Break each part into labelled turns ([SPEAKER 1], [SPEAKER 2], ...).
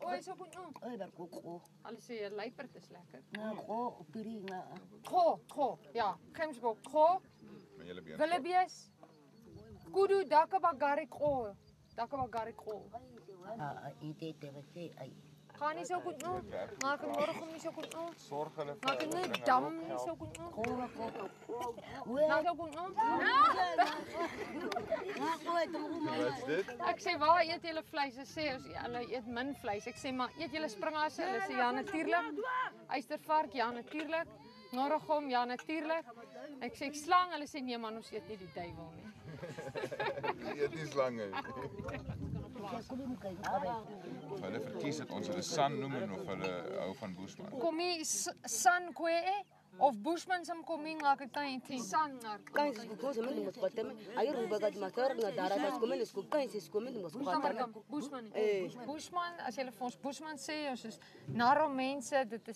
[SPEAKER 1] Oi, so goed. Alles sê luiperd is lekker. Ja, Gemsbok, Wildebees, kudu, dakabagari ko. Gaan nie so goed nou. Maak het morgen niet zo goed nou. Maak het niet dam niet zo goed nou. Nou zo goed nou. Ek sê waar eet julle vleis? Hulle sê hulle eet min vleis. Ek sê maar eet julle springasse? Hulle sê ja natuurlik. Eystervark ja natuurlik. Norregom ja natuurlik. Ek sê slang, hulle sê nee man ons eet nie die duiwel nie.
[SPEAKER 2] Eet nie slange. Hulle verkies dat ons hulle San noem of hulle hou van Bushman.
[SPEAKER 1] Kom jy San kwee of Bushman sam koming ngakatay San ngar.
[SPEAKER 3] Kains kukosa mimi mskote me ayuru bagat matar na daratas komen is kains is komen mskote.
[SPEAKER 1] Bushman as jy vir ons Bushman sê ons is narrow mense dit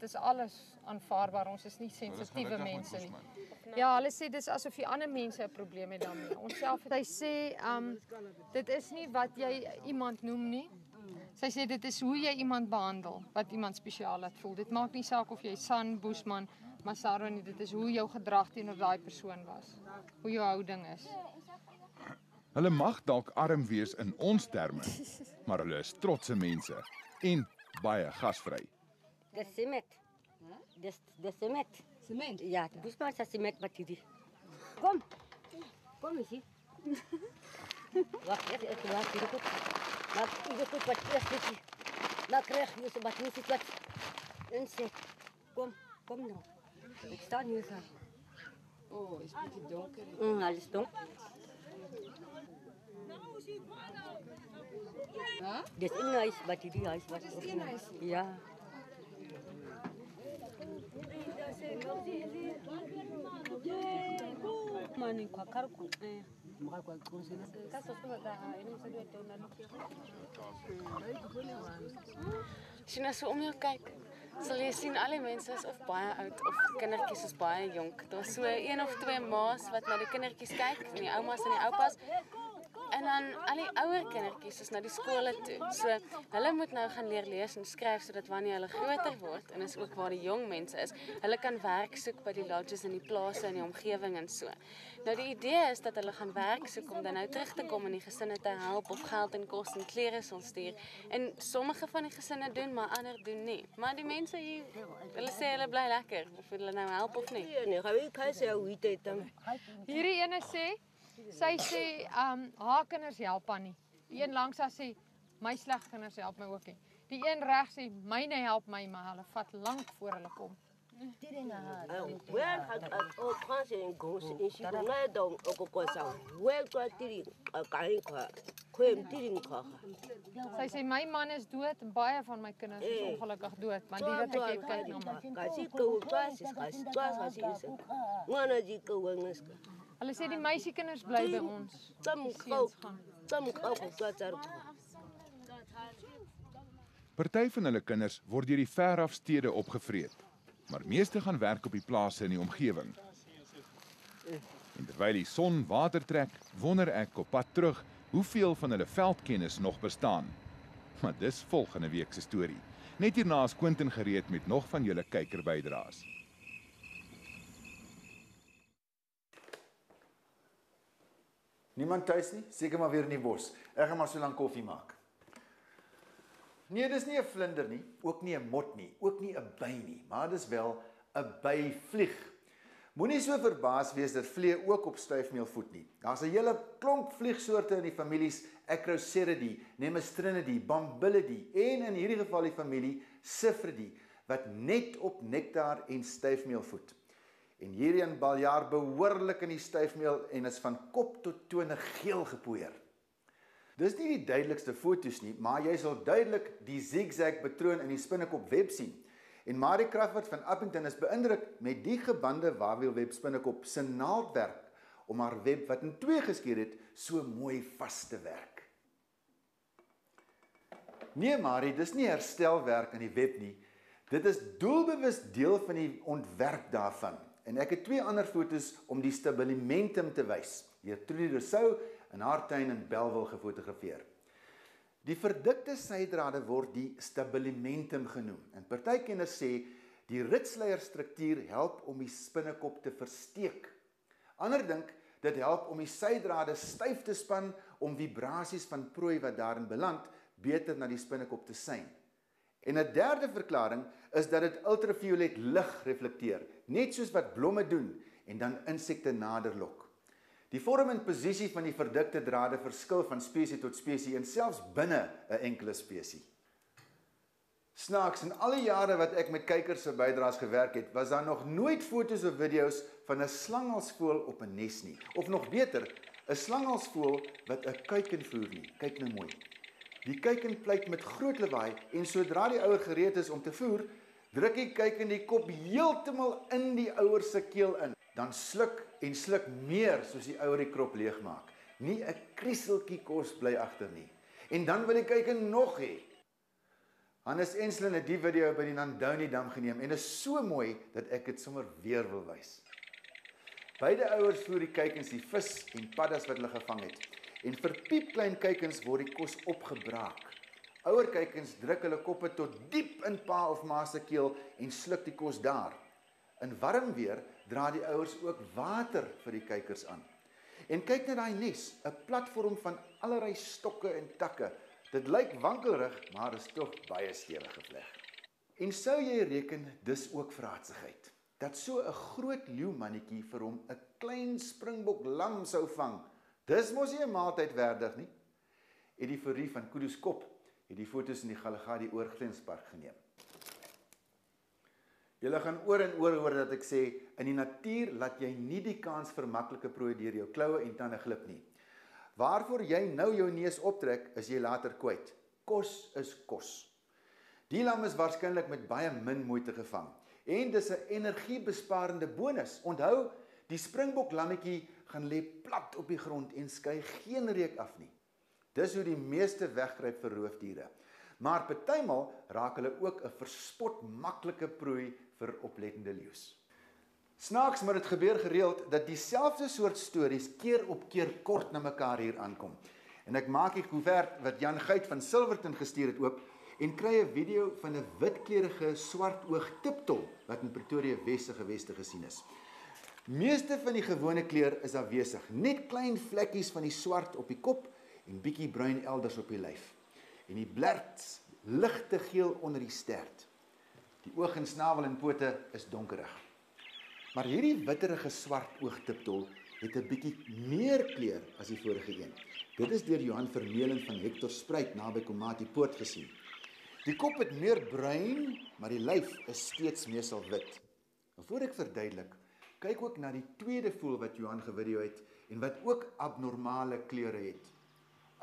[SPEAKER 1] is alles aanvaarbaar ons is nie sensitiewe mense nie. Ja, hulle sê dis asof jy ander mense 'n probleem het daarmee. Ons self hy sê dit is nie wat jy iemand noem nie. Sy sê dit is hoe jy iemand behandel wat iemand spesiaal laat voel. Dit maak nie saak of jy San, Bushman, Masaru nie, dit is hoe jou gedrag teenoor daai persoon was. Hoe jou houding is.
[SPEAKER 2] Hulle mag dalk arm wees in ons terme, maar hulle is trotse mense en baie gasvry.
[SPEAKER 3] Dis cement. Dis cement.
[SPEAKER 1] Cement?
[SPEAKER 3] Ja, die Bushman is cement wat hierdie. Kom hier. Wag, ek wag hier goed. Maar ik goed wat eerst is. Nou krijg je zo wat niet wat inzet. Kom nou. Ik sta nu zo.
[SPEAKER 1] Oh, is het beetje donker?
[SPEAKER 3] Alles donker.
[SPEAKER 1] Huh?
[SPEAKER 3] Dit is een huis wat die huis was.
[SPEAKER 1] Dit is een huis?
[SPEAKER 3] Ja. Man in kwakarku.
[SPEAKER 4] As jy nou so om jou kyk, sal jy sien al die mense is of baie oud of kindertjies is baie jonk. Daar's so een of twee ma's wat na die kindertjies kyk, en die oumas en die oupas. En dan al die ouer kindertjies is na die skole toe. So hulle moet nou gaan leer lees en skryf sodat wanneer hulle groter word en is ook waar die jong mense is, hulle kan werk soek by die lodges in die plase en die omgewing en so. Nou die idee is dat hulle gaan werk soek om dan nou terug te kom en die gesinne te help of geld en kos en klere sal stuur. En sommige van die gesinne doen, maar ander doen nie. Maar die mense hier, hulle sê hulle bly lekker of hulle nou help of nie.
[SPEAKER 3] Nee, gaan we kyk hoe dit dan.
[SPEAKER 1] Hierdie ene sê sy sê haar kinders help haar nie. Die een langs haar sê my sleg kinders help my ook nie. Die een reg sê myne help my maar hulle vat lank voor hulle kom.
[SPEAKER 3] Wel gaat ook gaan ze in goos in Chicago dan ook kwasa. Wel kwat die kan kwem die kan.
[SPEAKER 1] Sy sê my man is dood en baie van my kinders is ongelukkig dood, maar die wat ek het kyk na my.
[SPEAKER 3] Kasi ko pas is. Wana ji ko wenges.
[SPEAKER 1] Hulle sê die meisiekinders bly by ons.
[SPEAKER 2] Party van hulle kinders word deur die veraf stede opgevreet, maar meeste gaan werk op die plase in die omgewing. En terwyl die son water trek, wonder ek op pad terug hoeveel van hulle veldkennis nog bestaan. Maar dis volgende week se storie. Net hierna is Quentin gereed met nog van julle kykerbydraes.
[SPEAKER 5] Niemand thuis nie, seker maar weer in die bos. Ek gaan maar so lank koffie maak. Nee, dis nie 'n vlinder nie, ook nie 'n mot nie, ook nie 'n by nie, maar dis wel 'n byvlieg. Moenie so verbaas wees dat vliee ook op styfmeelvoet nie. Daar's 'n hele klomp vliegsoorte in die families Acroceridae, Nemestrinidie, Bambilidae en in hierdie geval die familie Sifridae wat net op nektar en styfmeel voed. En hierdie baljaar behoorlik in die styfmeel en is van kop tot tone geel gepoeier. Dis nie die duidelikste foto's nie, maar jy sal duidelik die zigzag patroon in die spinnekop web sien. En Marie Crawford van Appington is beïndruk met die gebande wawielweb spinnekop se naaldwerk om haar web wat in twee geskeer het so mooi vas te werk. Nee Marie, dis nie herstelwerk in die web nie. Dit is doelbewus deel van die ontwerp daarvan. En ek het 2 ander foto's om die stabilimentum te wys. Deur Trudy Rousseau in haar tuin in Bellville gefotografeer. Die verdikte sydrade word die stabilimentum genoem. En party kenners sê die ritsleierstruktuur help om die spinnekop te versteek. Ander dink dit help om die sydrade styf te span om vibrasies van prooi wat daarin beland beter na die spinnekop te sein. En 'n derde verklaring is dat dit ultraviolet lig reflekteer, net soos wat blomme doen en dan insekte nader lok. Die vorm en posisie van die verdikte drade verskil van spesies tot spesies en selfs binne 'n enkele spesies. Snaaks, in alle jare wat ek met kykers se bydraes gewerk het, was daar nog nooit foto's of video's van 'n slanghalsvoël op 'n nes nie. Of nog beter, 'n slanghalsvoël wat 'n kuiken voer nie. Kyk nou mooi. Die kuiken pleit met groot lawaai en sodra die ouer gereed is om te voer, druk die kuiken die kop heeltemal in die ouer se keel in. Dan sluk en sluk meer soos die ouer die krop leegmaak. Nie 'n krieseltjie kos bly agter nie. En dan wil die kuiken nog hê. Hannes Enslin het die video by die Nandoni dam geneem en is so mooi dat ek dit sommer weer wil wys. Beide ouers voer die kuikens die vis en paddas wat hulle gevang het. En vir piepklein kuikens word die kos opgebraak. Ouer kuikens druk hulle koppe tot diep in pa of ma se keel en sluk die kos daar. In warm weer dra die ouers ook water vir die kuikers aan. En kyk na daai nes, 'n platform van allerlei stokke en takke. Dit lyk wankelrig, maar is tog baie stewig gevleg. En sou jy reken dis ook vraatsigheid, dat so 'n groot leeumannetjie vir hom 'n klein springbok lam sou vang. Dis mos nie 'n maaltyd waardig nie. Eddie Fourie van Kudu's Kop het die foto's in die Galagadi Oorgrenspark geneem. Julle gaan oor en oor hoor dat ek sê, in die natuur laat jy nie die kans vir maklike prooi deur jou kloue en tande glip nie. Waarvoor jy nou jou neus optrek, is jy later kwyt. Kos is kos. Die lam is waarskynlik met baie min moeite gevang. En dis 'n energiebesparende bonus. Onthou, die springbok lammetjie gaan lê plat op die grond en skei geen reuk af nie. Dis hoe die meeste wegkruip vir roofdiere. Maar partymal raak hulle ook 'n verspot maklike prooi vir oplettende leeu's. Snaaks, maar dit gebeur gereeld dat dieselfde soort stories keer op keer kort na mekaar hier aankom. En ek maak die koevert wat Jan Geit van Silverton gestuur het oop en kry 'n video van 'n witkleurige swartoog tiptol wat in Pretoria Wes se geweste gesien is. Meeste van die gewone kleur is afwesig, net klein vlekkies van die swart op die kop en bietjie bruin elders op die lyf. En die blerts ligte geel onder die stert. Die oog en snavel en pote is donkerig. Maar hierdie witterige swart oogtiptol het 'n bietjie meer kleur as die vorige een. Dit is deur Johan Vermeulen van Hector Spruit naby Komati Poort gesien. Die kop het meer bruin, maar die lyf is steeds meestal wit. Voor ek verduidelik, kyk ook na die tweede voël wat Johan gevideo het en wat ook abnormale kleure het.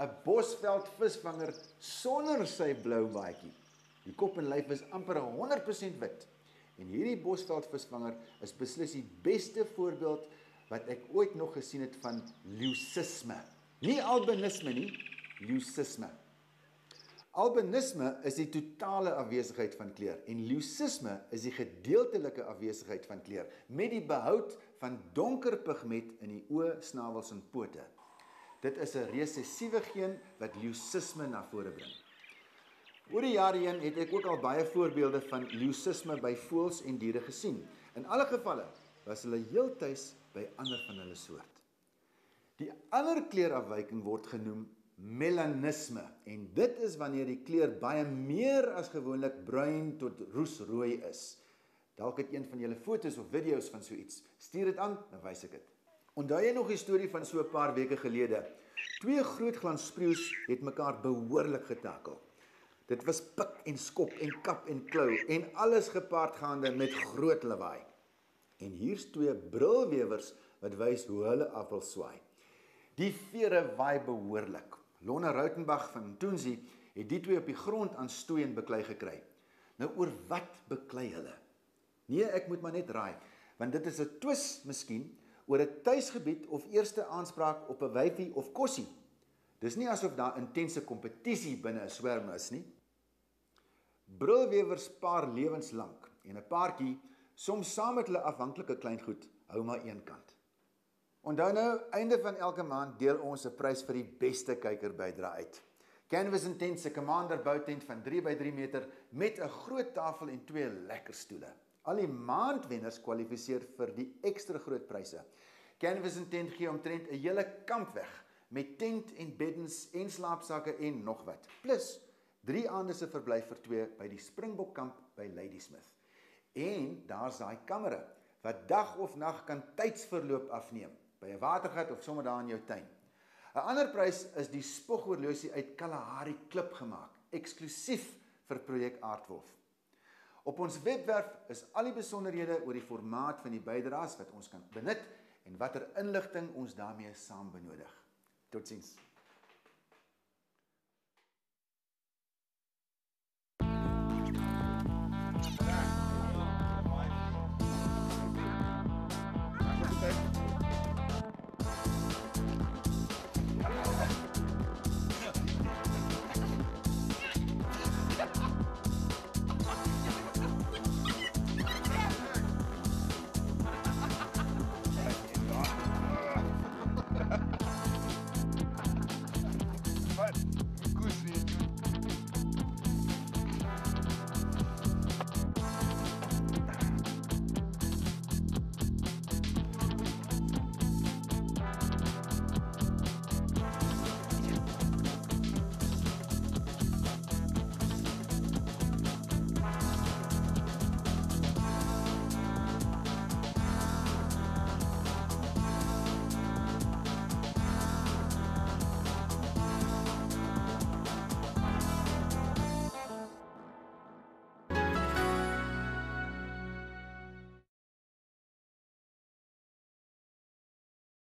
[SPEAKER 5] 'n Bosveld visvanger sonder sy blou baadjie. Die kop en lyf is amper 100% wit. En hierdie Bosveld visvanger is beslis die beste voorbeeld wat ek ooit nog gesien het van leucisme. Nie albinisme nie, leucisme. Albinisme is die totale afwesigheid van kleur en leucisme is die gedeeltelike afwesigheid van kleur met die behoud van donker pigment in die oë, snavels en pote. Dit is 'n resessiewe geen wat leucisme na vore bring. Oor die jare heen het ek ook al baie voorbeelde van leucisme by voëls en diere gesien. In alle gevalle was hulle heel tuis by ander van hulle soort. Die ander kleurafwyking word genoem melanisme en dit is wanneer die kleur baie meer as gewoonlik bruin tot roesrooi is. Dalk het een van julle foto's of video's van so iets. Stuur dit aan, dan wys ek dit. Onthou jy nog die storie van so 'n paar weke gelede? 2 groot glansspreeus het mekaar behoorlik getakel. Dit was pik en skop en kap en klou en alles gepaard gaande met groot lawaai. En hier's 2 brilwewers wat wys hoe hulle appel swaai. Die vere waai behoorlik. Lonna Rautenbach van Toensie het die 2 op die grond aan stoei en beklei gekry. Nou oor wat beklei hulle? Nee, ek moet maar net raai, want dit is 'n twis miskien oor 'n tuisgebied of eerste aanspraak op 'n wyfie of kossie. Dis nie asof daar intense kompetisie binne 'n swerm is nie. Brilwewers paar lewenslank en 'n paartjie, soms saam met hulle afhanklike kleingoed, hou maar een kant. Onthou nou, einde van elke maand deel ons 'n prys vir die beste kykerbydra uit. Canvas & Tent se Commander boutent van 3 by 3 meter met 'n groot tafel en 2 lekker stoele. Al die maandwenners kwalifiseer vir die ekstra groot pryse. Canvas & Tent gee omtrent 'n hele kamp weg met tent en beddens en slaapsakke en nog wat. Plus 3 aande se verblyf vir 2 by die Springbok kamp by Ladysmith. En daar's daai kamera wat dag of nag kan tydsverloop afneem by 'n watergat of sommer daar in jou tuin. 'n Ander prys is die spoghorlosie uit Kalahari klip gemaak, eksklusief vir projek Aardwolf. Op ons webwerf is al die besonderhede oor die formaat van die bydraes wat ons kan benut en watter inligting ons daarmee saam benodig. Totsiens.